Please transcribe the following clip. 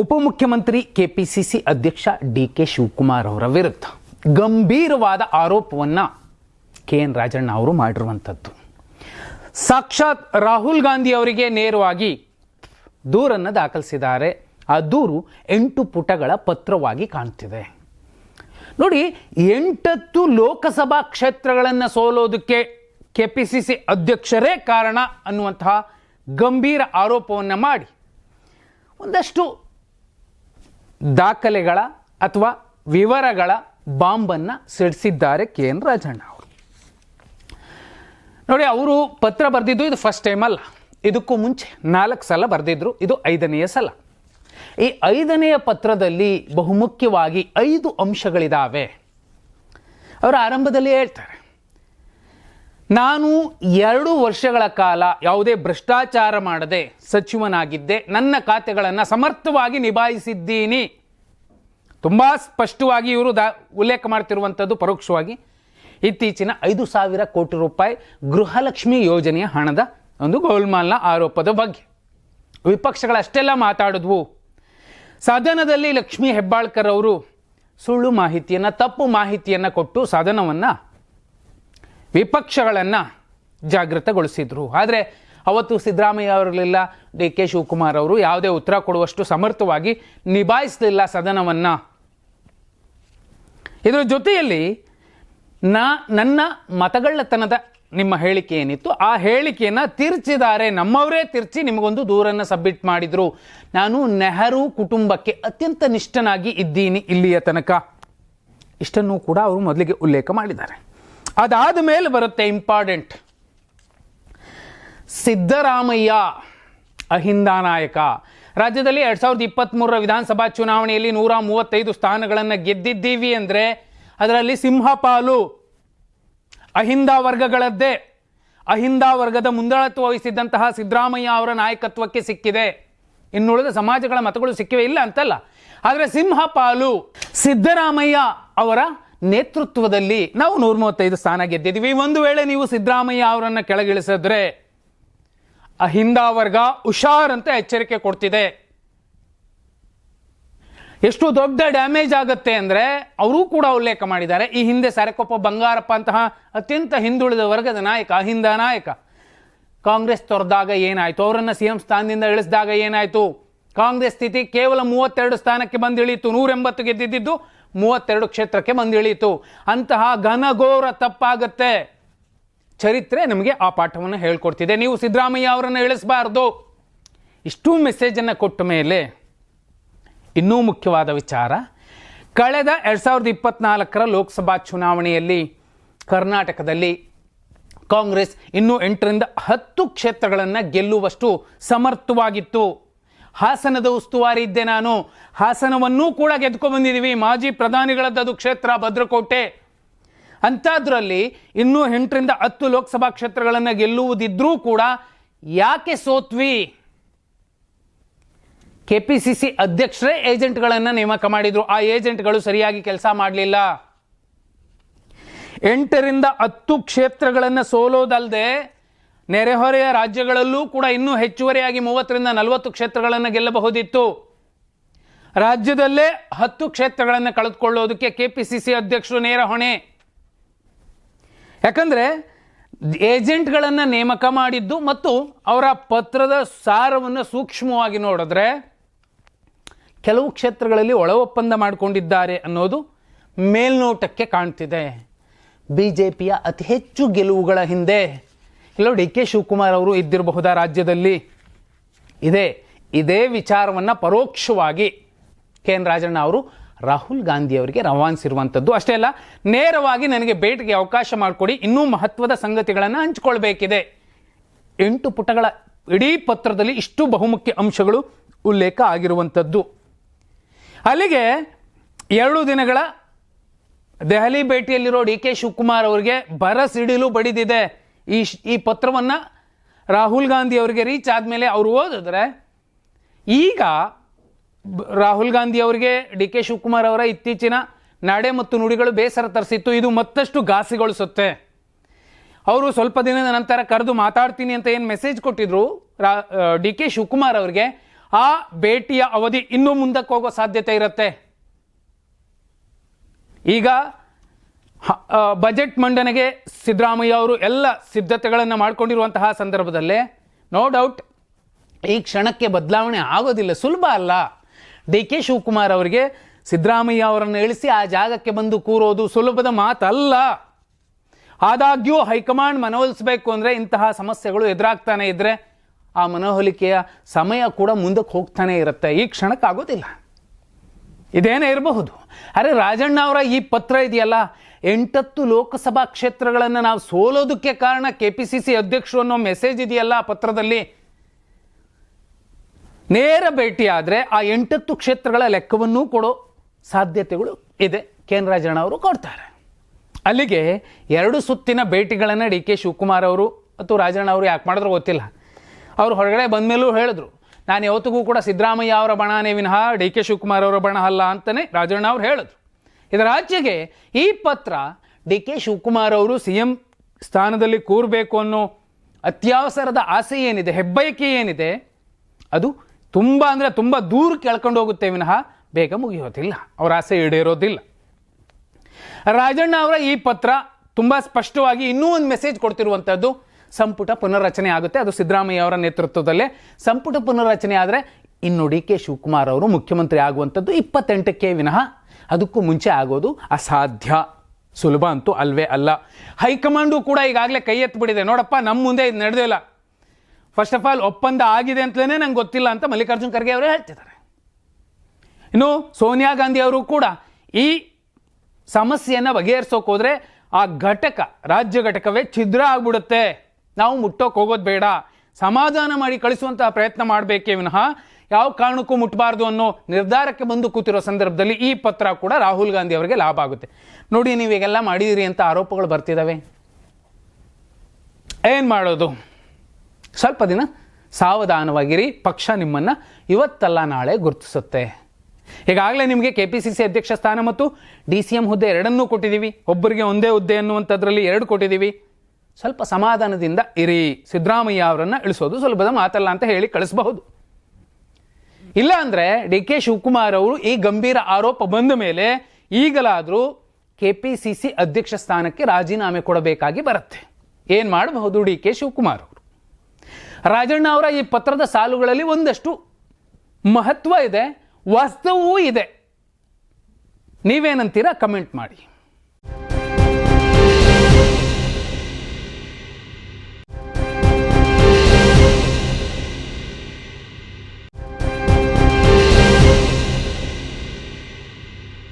ಉಪಮುಖ್ಯಮಂತ್ರಿ ಕೆಪಿಸಿಸಿ ಅಧ್ಯಕ್ಷ ಡಿ.ಕೆ. ಶಿವಕುಮಾರ್ ಅವರ ವಿರುದ್ಧ ಗಂಭೀರವಾದ ಆರೋಪವನ್ನು ಕೆ.ಎನ್. ರಾಜಣ್ಣ ಅವರು ಮಾಡಿರುವಂಥದ್ದು. ಸಾಕ್ಷಾತ್ ರಾಹುಲ್ ಗಾಂಧಿ ಅವರಿಗೆ ನೇರವಾಗಿ ದೂರನ್ನು ದಾಖಲಿಸಿದ್ದಾರೆ. ಆ ದೂರು 8 ಪುಟಗಳ ಪತ್ರವಾಗಿ ಕಾಣ್ತಿದೆ. ನೋಡಿ, 8 ಲೋಕಸಭಾ ಕ್ಷೇತ್ರಗಳನ್ನು ಸೋಲೋದಕ್ಕೆ ಕೆಪಿಸಿಸಿ ಅಧ್ಯಕ್ಷರೇ ಕಾರಣ ಅನ್ನುವಂತಹ ಗಂಭೀರ ಆರೋಪವನ್ನು ಮಾಡಿ ಒಂದಷ್ಟು ದಾಖಲೆಗಳ ಅಥವಾ ವಿವರಗಳ ಬಾಂಬನ್ನು ಸಿಡಿಸಿದ್ದಾರೆ ಕೆ.ಎನ್. ರಾಜಣ್ಣ ಅವರು. ನೋಡಿ, ಅವರು ಪತ್ರ ಬರೆದಿದ್ದು ಇದು ಫಸ್ಟ್ ಟೈಮ್ ಅಲ್ಲ. ಇದಕ್ಕೂ ಮುಂಚೆ 4 ಸಲ ಬರೆದಿದ್ರು. ಇದು 5ನೆಯ ಸಲ. ಈ 5ನೆಯ ಪತ್ರದಲ್ಲಿ ಬಹುಮುಖ್ಯವಾಗಿ 5 ಅಂಶಗಳಿದ್ದಾವೆ. ಅವರು ಆರಂಭದಲ್ಲಿ ಹೇಳ್ತಾರೆ, ನಾನು 2 ವರ್ಷಗಳ ಕಾಲ ಯಾವುದೇ ಭ್ರಷ್ಟಾಚಾರ ಮಾಡದೆ ಸಚಿವನಾಗಿದ್ದೆ. ನನ್ನ ಖಾತೆಗಳನ್ನು ಸಮರ್ಥವಾಗಿ ನಿಭಾಯಿಸಿದ್ದೀನಿ. ತುಂಬ ಸ್ಪಷ್ಟವಾಗಿ ಇವರು ಉಲ್ಲೇಖ ಮಾಡ್ತಿರುವಂಥದ್ದು ಪರೋಕ್ಷವಾಗಿ ಇತ್ತೀಚಿನ 5,000 ಕೋಟಿ ರೂಪಾಯಿ ಗೃಹಲಕ್ಷ್ಮಿ ಯೋಜನೆಯ ಹಣದ ಒಂದು ಗೋಲ್ಮಾಲ್ನ ಆರೋಪದ ಬಗ್ಗೆ ವಿಪಕ್ಷಗಳಷ್ಟೆಲ್ಲ ಮಾತಾಡಿದ್ವು. ಸದನದಲ್ಲಿ ಲಕ್ಷ್ಮೀ ಹೆಬ್ಬಾಳ್ಕರ್ ಅವರು ಸುಳ್ಳು ಮಾಹಿತಿಯನ್ನು, ತಪ್ಪು ಮಾಹಿತಿಯನ್ನು ಕೊಟ್ಟು ಸದನವನ್ನು, ವಿಪಕ್ಷಗಳನ್ನು ಜಾಗೃತಗೊಳಿಸಿದ್ರು. ಆದರೆ ಅವತ್ತು ಸಿದ್ದರಾಮಯ್ಯ ಅವರಿರಲಿಲ್ಲ, ಡಿ.ಕೆ. ಶಿವಕುಮಾರ್ ಅವರು ಯಾವುದೇ ಉತ್ತರ ಕೊಡುವಷ್ಟು ಸಮರ್ಥವಾಗಿ ನಿಭಾಯಿಸಲಿಲ್ಲ ಸದನವನ್ನು. ಇದರ ಜೊತೆಯಲ್ಲಿ ನನ್ನ ಮತಗಳ್ಳತನದ ನಿಮ್ಮ ಹೇಳಿಕೆ ಏನಿತ್ತು, ಆ ಹೇಳಿಕೆಯನ್ನು ತಿರ್ಚಿದ್ದಾರೆ. ನಮ್ಮವರೇ ತಿರ್ಚಿ ನಿಮಗೊಂದು ದೂರನ್ನು ಸಬ್ಮಿಟ್ ಮಾಡಿದರು. ನಾನು ನೆಹರು ಕುಟುಂಬಕ್ಕೆ ಅತ್ಯಂತ ನಿಷ್ಠನಾಗಿ ಇದ್ದೀನಿ ಇಲ್ಲಿಯ ತನಕ. ಇಷ್ಟನ್ನು ಕೂಡ ಅವರು ಮೊದಲಿಗೆ ಉಲ್ಲೇಖ ಮಾಡಿದ್ದಾರೆ. ಅದಾದ ಮೇಲೆ ಬರುತ್ತೆ ಇಂಪಾರ್ಟೆಂಟ್. ಸಿದ್ದರಾಮಯ್ಯ ಅಹಿಂದ ನಾಯಕ. ರಾಜ್ಯದಲ್ಲಿ 2023 ವಿಧಾನಸಭಾ ಚುನಾವಣೆಯಲ್ಲಿ 135 ಸ್ಥಾನಗಳನ್ನು ಗೆದ್ದಿದ್ದೀವಿ ಅಂದರೆ ಅದರಲ್ಲಿ ಸಿಂಹಪಾಲು ಅಹಿಂದ ವರ್ಗಗಳದ್ದೇ. ಅಹಿಂದ ವರ್ಗದ ಮುಂದಾಳತ್ವ ವಹಿಸಿದ್ದಂತಹ ಸಿದ್ದರಾಮಯ್ಯ ಅವರ ನಾಯಕತ್ವಕ್ಕೆ ಸಿಕ್ಕಿದೆ. ಇನ್ನುಳಿದ ಸಮಾಜಗಳ ಮತಗಳು ಸಿಕ್ಕಿವೆ, ಇಲ್ಲ ಅಂತಲ್ಲ. ಆದರೆ ಸಿಂಹಪಾಲು ಸಿದ್ದರಾಮಯ್ಯ ಅವರ ನೇತೃತ್ವದಲ್ಲಿ ನಾವು 135 ಸ್ಥಾನ ಗೆದ್ದಿದ್ದೀವಿ. ಒಂದು ವೇಳೆ ನೀವು ಸಿದ್ದರಾಮಯ್ಯ ಅವರನ್ನು ಕೆಳಗಿಳಿಸಿದ್ರೆ ಅಹಿಂದ ವರ್ಗ ಹುಷಾರ್ ಅಂತ ಎಚ್ಚರಿಕೆ ಕೊಡ್ತಿದೆ. ಎಷ್ಟು ದೊಡ್ಡ ಡ್ಯಾಮೇಜ್ ಆಗುತ್ತೆ ಅಂದರೆ ಅವರೂ ಕೂಡ ಉಲ್ಲೇಖ ಮಾಡಿದ್ದಾರೆ. ಈ ಹಿಂದೆ ಸರಕೊಪ್ಪ ಬಂಗಾರಪ್ಪ ಅಂತಹ ಅತ್ಯಂತ ಹಿಂದುಳಿದ ವರ್ಗದ ನಾಯಕ, ಅಹಿಂದ ನಾಯಕ, ಕಾಂಗ್ರೆಸ್ ತೊರೆದಾಗ ಏನಾಯಿತು, ಅವರನ್ನು CM ಸ್ಥಾನದಿಂದ ಇಳಿಸಿದಾಗ ಏನಾಯಿತು, ಕಾಂಗ್ರೆಸ್ ಸ್ಥಿತಿ ಕೇವಲ 32 ಸ್ಥಾನಕ್ಕೆ ಬಂದಿಳಿಯಿತು. 180 ಗೆದ್ದಿದ್ದು 32 ಕ್ಷೇತ್ರಕ್ಕೆ ಬಂದಿಳಿಯಿತು. ಅಂತಹ ಘನಘೋರ ತಪ್ಪಾಗುತ್ತೆ. ಚರಿತ್ರೆ ನಮಗೆ ಆ ಪಾಠವನ್ನು ಹೇಳ್ಕೊಡ್ತಿದೆ. ನೀವು ಸಿದ್ದರಾಮಯ್ಯ ಅವರನ್ನು ಇಳಿಸಬಾರ್ದು. ಇಷ್ಟೂ ಮೆಸೇಜನ್ನು ಕೊಟ್ಟ ಮೇಲೆ ಇನ್ನೂ ಮುಖ್ಯವಾದ ವಿಚಾರ, ಕಳೆದ 2024 ಲೋಕಸಭಾ ಚುನಾವಣೆಯಲ್ಲಿ ಕರ್ನಾಟಕದಲ್ಲಿ ಕಾಂಗ್ರೆಸ್ ಇನ್ನೂ 8ರಿಂದ 10 ಕ್ಷೇತ್ರಗಳನ್ನು ಗೆಲ್ಲುವಷ್ಟು ಸಮರ್ಥವಾಗಿತ್ತು. ಹಾಸನದ ಉಸ್ತುವಾರಿ ಇದ್ದೆ ನಾನು. ಹಾಸನವನ್ನೂ ಕೂಡ ಗೆದ್ಕೊಂಡು ಬಂದಿದ್ದೀವಿ. ಮಾಜಿ ಪ್ರಧಾನಿಗಳದ್ದು ಕ್ಷೇತ್ರ ಭದ್ರಕೋಟೆ. ಅಂಥದ್ರಲ್ಲಿ ಇನ್ನೂ 8ರಿಂದ 10 ಲೋಕಸಭಾ ಕ್ಷೇತ್ರಗಳನ್ನು ಗೆಲ್ಲುವುದಿದ್ರೂ ಕೂಡ ಯಾಕೆ ಸೋತ್ವಿ? ಕೆಪಿಸಿಸಿ ಅಧ್ಯಕ್ಷರೇ ಏಜೆಂಟ್ಗಳನ್ನು ನೇಮಕ ಮಾಡಿದ್ರು. ಆ ಏಜೆಂಟ್ಗಳು ಸರಿಯಾಗಿ ಕೆಲಸ ಮಾಡಲಿಲ್ಲ. 8ರಿಂದ 10 ಕ್ಷೇತ್ರಗಳನ್ನು ಸೋಲೋದಲ್ಲದೆ ನೆರೆಹೊರೆಯ ರಾಜ್ಯಗಳಲ್ಲೂ ಕೂಡ ಇನ್ನೂ ಹೆಚ್ಚುವರಿಯಾಗಿ 30ರಿಂದ 40 ಕ್ಷೇತ್ರಗಳನ್ನು ಗೆಲ್ಲಬಹುದಿತ್ತು. ರಾಜ್ಯದಲ್ಲೇ 10 ಕ್ಷೇತ್ರಗಳನ್ನು ಕಳೆದುಕೊಳ್ಳೋದಕ್ಕೆ ಕೆಪಿಸಿಸಿ ಅಧ್ಯಕ್ಷರು ನೇರ ಹೊಣೆ. ಯಾಕಂದರೆ ಏಜೆಂಟ್ಗಳನ್ನು ನೇಮಕ ಮಾಡಿದ್ದು ಮತ್ತು ಅವರ ಪತ್ರದ ಸಾರವನ್ನು ಸೂಕ್ಷ್ಮವಾಗಿ ನೋಡಿದ್ರೆ ಕೆಲವು ಕ್ಷೇತ್ರಗಳಲ್ಲಿ ಒಳ ಒಪ್ಪಂದ ಮಾಡಿಕೊಂಡಿದ್ದಾರೆ ಅನ್ನೋದು ಮೇಲ್ನೋಟಕ್ಕೆ ಕಾಣ್ತಿದೆ. BJPಯ ಅತಿ ಹೆಚ್ಚು ಗೆಲುವುಗಳ ಹಿಂದೆ ಎಲ್ಲೋ ಡಿ.ಕೆ. ಶಿವಕುಮಾರ್ ಅವರು ಇದ್ದಿರಬಹುದಾ ರಾಜ್ಯದಲ್ಲಿ? ಇದೇ ವಿಚಾರವನ್ನು ಪರೋಕ್ಷವಾಗಿ ಕೆ.ಎನ್. ರಾಜಣ್ಣ ಅವರು ರಾಹುಲ್ ಗಾಂಧಿ ಅವರಿಗೆ ರವಾನಿಸಿರುವಂಥದ್ದು. ಅಷ್ಟೇ ಅಲ್ಲ, ನೇರವಾಗಿ ನನಗೆ ಭೇಟಿಗೆ ಅವಕಾಶ ಮಾಡಿಕೊಡಿ, ಇನ್ನೂ ಮಹತ್ವದ ಸಂಗತಿಗಳನ್ನು ಹಂಚಿಕೊಳ್ಬೇಕಿದೆ. 8 ಪುಟಗಳ ಇಡೀ ಪತ್ರದಲ್ಲಿ ಇಷ್ಟು ಬಹುಮುಖ್ಯ ಅಂಶಗಳು ಉಲ್ಲೇಖ ಆಗಿರುವಂಥದ್ದು. ಅಲ್ಲಿಗೆ 2 ದಿನಗಳ ದೆಹಲಿ ಭೇಟಿಯಲ್ಲಿರೋ ಡಿ.ಕೆ. ಶಿವಕುಮಾರ್ ಅವರಿಗೆ ಬರಸಿಡಿಲು ಬಡಿದಿದೆ. ಈ ಪತ್ರವನ್ನು ರಾಹುಲ್ ಗಾಂಧಿ ಅವರಿಗೆ ರೀಚ್ ಆದಮೇಲೆ ಅವರು ಓದಿದ್ರೆ ಈಗ ರಾಹುಲ್ ಗಾಂಧಿ ಅವರಿಗೆ ಡಿ.ಕೆ. ಶಿವಕುಮಾರ್ ಅವರ ಇತ್ತೀಚಿನ ನಡೆ ಮತ್ತು ನುಡಿಗಳು ಬೇಸರ ತರಿಸಿತ್ತು. ಇದು ಮತ್ತಷ್ಟು ಘಾಸಿಗೊಳಿಸುತ್ತೆ. ಅವರು ಸ್ವಲ್ಪ ದಿನದ ನಂತರ ಕರೆದು ಮಾತಾಡ್ತೀನಿ ಅಂತ ಏನು ಮೆಸೇಜ್ ಕೊಟ್ಟಿದ್ರು ಡಿ.ಕೆ. ಶಿವಕುಮಾರ್ ಅವರಿಗೆ, ಆ ಭೇಟಿಯ ಅವಧಿ ಇನ್ನೂ ಮುಂದಕ್ಕೆ ಹೋಗೋ ಸಾಧ್ಯತೆ ಇರುತ್ತೆ. ಈಗ ಬಜೆಟ್ ಮಂಡನೆಗೆ ಸಿದ್ದರಾಮಯ್ಯ ಅವರು ಎಲ್ಲ ಸಿದ್ಧತೆಗಳನ್ನು ಮಾಡಿಕೊಂಡಿರುವಂತಹ ಸಂದರ್ಭದಲ್ಲೇ ನೋ ಡೌಟ್ ಈ ಕ್ಷಣಕ್ಕೆ ಬದಲಾವಣೆ ಆಗೋದಿಲ್ಲ, ಸುಲಭ ಅಲ್ಲ. ಡಿ ಕೆ ಶಿವಕುಮಾರ್ ಅವರಿಗೆ ಸಿದ್ದರಾಮಯ್ಯ ಅವರನ್ನು ಇಳಿಸಿ ಆ ಜಾಗಕ್ಕೆ ಬಂದು ಕೂರೋದು ಸುಲಭದ ಮಾತಲ್ಲ. ಆದಾಗ್ಯೂ ಹೈಕಮಾಂಡ್ ಮನವೊಲಿಸಬೇಕು ಅಂದರೆ ಇಂತಹ ಸಮಸ್ಯೆಗಳು ಎದುರಾಗ್ತಾನೆ ಇದ್ದರೆ ಆ ಮನವೊಲಿಕೆಯ ಸಮಯ ಕೂಡ ಮುಂದಕ್ಕೆ ಹೋಗ್ತಾನೆ ಇರುತ್ತೆ. ಈ ಕ್ಷಣಕ್ಕೆ ಆಗೋದಿಲ್ಲ, ಇದೇನೇ ಇರಬಹುದು. ಅರೆ ರಾಜಣ್ಣ ಅವರ ಈ ಪತ್ರ ಇದೆಯಲ್ಲ, 8 ಲೋಕಸಭಾ ಕ್ಷೇತ್ರಗಳನ್ನು ನಾವು ಸೋಲೋದಕ್ಕೆ ಕಾರಣ KPCC ಅಧ್ಯಕ್ಷರು ಅನ್ನೋ ಮೆಸೇಜ್ ಇದೆಯಲ್ಲ ಆ ಪತ್ರದಲ್ಲಿ, ನೇರ ಭೇಟಿ ಆದರೆ ಆ 8 ಕ್ಷೇತ್ರಗಳ ಲೆಕ್ಕವನ್ನೂ ಕೊಡೋ ಸಾಧ್ಯತೆಗಳು ಇದೆ. ಕೆ.ಎನ್. ರಾಜಣ್ಣ ಅವರು ಕೊಡ್ತಾರೆ. ಅಲ್ಲಿಗೆ 2 ಸುತ್ತಿನ ಭೇಟಿಗಳನ್ನು ಡಿ ಕೆ ಶಿವಕುಮಾರ್ ಅವರು ಮತ್ತು ರಾಜಣ್ಣ ಅವರು ಯಾಕೆ ಮಾಡಿದ್ರು ಗೊತ್ತಿಲ್ಲ. ಅವರು ಹೊರಗಡೆ ಬಂದ ಮೇಲೂ ಹೇಳಿದ್ರು, ನಾನು ಯಾವತ್ತಿಗೂ ಕೂಡ ಸಿದ್ದರಾಮಯ್ಯ ಅವರ ಬಣನೇ ವಿನಃ ಡಿ ಕೆ ಶಿವಕುಮಾರ್ ಅವರ ಬಣ ಅಲ್ಲ ಅಂತಲೇ ರಾಜಣ್ಣ ಅವರು ಹೇಳಿದ್ರು. ಇದರ ಆಚೆಗೆ ಈ ಪತ್ರ ಡಿ ಕೆ ಶಿವಕುಮಾರ್ ಅವರು CM ಸ್ಥಾನದಲ್ಲಿ ಕೂರಬೇಕು ಅನ್ನೋ ಅತ್ಯವಸರದ ಆಸೆ ಏನಿದೆ, ಹೆಬ್ಬಯಕೆ ಏನಿದೆ, ಅದು ತುಂಬ ಅಂದರೆ ತುಂಬ ದೂರ ಕೆಳ್ಕೊಂಡು ಹೋಗುತ್ತೆ ವಿನಃ ಬೇಗ ಮುಗಿಯೋದಿಲ್ಲ, ಅವರ ಆಸೆ ಈಡೇರೋದಿಲ್ಲ. ರಾಜಣ್ಣ ಅವರ ಈ ಪತ್ರ ತುಂಬ ಸ್ಪಷ್ಟವಾಗಿ ಇನ್ನೂ ಒಂದು ಮೆಸೇಜ್ ಕೊಡ್ತಿರುವಂಥದ್ದು, ಸಂಪುಟ ಪುನರ್ರಚನೆ ಆಗುತ್ತೆ, ಅದು ಸಿದ್ದರಾಮಯ್ಯ ಅವರ ನೇತೃತ್ವದಲ್ಲೇ. ಸಂಪುಟ ಪುನರ್ರಚನೆ ಆದರೆ ಇನ್ನು ಡಿ ಕೆ ಶಿವಕುಮಾರ್ ಅವರು ಮುಖ್ಯಮಂತ್ರಿ ಆಗುವಂಥದ್ದು 28ಕ್ಕೆ ವಿನಃ ಅದಕ್ಕೂ ಮುಂಚೆ ಆಗೋದು ಅಸಾಧ್ಯ, ಸುಲಭ ಅಂತೂ ಅಲ್ವೇ ಅಲ್ಲ. ಹೈಕಮಾಂಡು ಕೂಡ ಈಗಾಗಲೇ ಕೈ ಎತ್ತಿಬಿಟ್ಟಿದೆ, ನೋಡಪ್ಪ ನಮ್ಮ ಮುಂದೆ ಇದು ನಡೆದಿಲ್ಲ, ಫಸ್ಟ್ ಆಫ್ ಆಲ್ ಒಪ್ಪಂದ ಆಗಿದೆ ಅಂತಲೇ ನಂಗೆ ಗೊತ್ತಿಲ್ಲ ಅಂತ ಮಲ್ಲಿಕಾರ್ಜುನ್ ಖರ್ಗೆ ಅವರೇ ಹೇಳ್ತಿದ್ದಾರೆ. ಇನ್ನು ಸೋನಿಯಾ ಗಾಂಧಿ ಅವರು ಕೂಡ ಈ ಸಮಸ್ಯೆಯನ್ನು ಬಗೆಹರಿಸೋಕೆ ಹೋದರೆ ಆ ಘಟಕ, ರಾಜ್ಯ ಘಟಕವೇ ಛಿದ್ರ ಆಗ್ಬಿಡುತ್ತೆ, ನಾವು ಮುಟ್ಟೋಕೆ ಹೋಗೋದು ಬೇಡ, ಸಮಾಧಾನ ಮಾಡಿ ಕಳಿಸುವಂತಹ ಪ್ರಯತ್ನ ಮಾಡಬೇಕೇ ವಿನಃ ಯಾವ ಕಾರಣಕ್ಕೂ ಮುಟ್ಟಬಾರ್ದು ಅನ್ನೋ ನಿರ್ಧಾರಕ್ಕೆ ಬಂದು ಕೂತಿರೋ ಸಂದರ್ಭದಲ್ಲಿ ಈ ಪತ್ರ ಕೂಡ ರಾಹುಲ್ ಗಾಂಧಿ ಅವರಿಗೆ ಲಾಭ ಆಗುತ್ತೆ. ನೋಡಿ, ನೀವೀಗೆಲ್ಲ ಮಾಡಿದಿರಿ ಅಂತ ಆರೋಪಗಳು ಬರ್ತಿದ್ದಾವೆ, ಏನು ಮಾಡೋದು? ಸ್ವಲ್ಪ ದಿನ ಸಾವಧಾನವಾಗಿರಿ, ಪಕ್ಷ ನಿಮ್ಮನ್ನು ಇವತ್ತಲ್ಲ ನಾಳೆ ಗುರುತಿಸುತ್ತೆ. ಈಗಾಗಲೇ ನಿಮಗೆ KPCC ಅಧ್ಯಕ್ಷ ಸ್ಥಾನ ಮತ್ತು DCM ಹುದ್ದೆ ಎರಡನ್ನೂ ಕೊಟ್ಟಿದ್ದೀವಿ, ಒಬ್ಬರಿಗೆ ಒಂದೇ ಹುದ್ದೆ ಅನ್ನುವಂಥದ್ರಲ್ಲಿ 2 ಕೊಟ್ಟಿದ್ದೀವಿ. ಸ್ವಲ್ಪ ಸಮಾಧಾನದಿಂದ ಇರಿ, ಸಿದ್ದರಾಮಯ್ಯ ಅವರನ್ನು ಇಳಿಸೋದು ಸುಲಭದ ಮಾತಲ್ಲ ಅಂತ ಹೇಳಿ ಕಳಿಸಬಹುದು. ಇಲ್ಲ ಅಂದರೆ ಡಿ ಕೆ ಶಿವಕುಮಾರ್ ಅವರು ಈ ಗಂಭೀರ ಆರೋಪ ಬಂದ ಮೇಲೆ ಈಗಲಾದರೂ KPCC ಅಧ್ಯಕ್ಷ ಸ್ಥಾನಕ್ಕೆ ರಾಜೀನಾಮೆ ಕೊಡಬೇಕಾಗಿ ಬರುತ್ತೆ. ಏನು ಮಾಡಬಹುದು ಡಿ ಕೆ ಶಿವಕುಮಾರ್ ಅವರು? ರಾಜಣ್ಣ ಅವರ ಈ ಪತ್ರದ ಸಾಲುಗಳಲ್ಲಿ ಒಂದಷ್ಟು ಮಹತ್ವ ಇದೆ, ವಾಸ್ತವವೂ ಇದೆ. ನೀವೇನಂತೀರಾ? ಕಮೆಂಟ್ ಮಾಡಿ.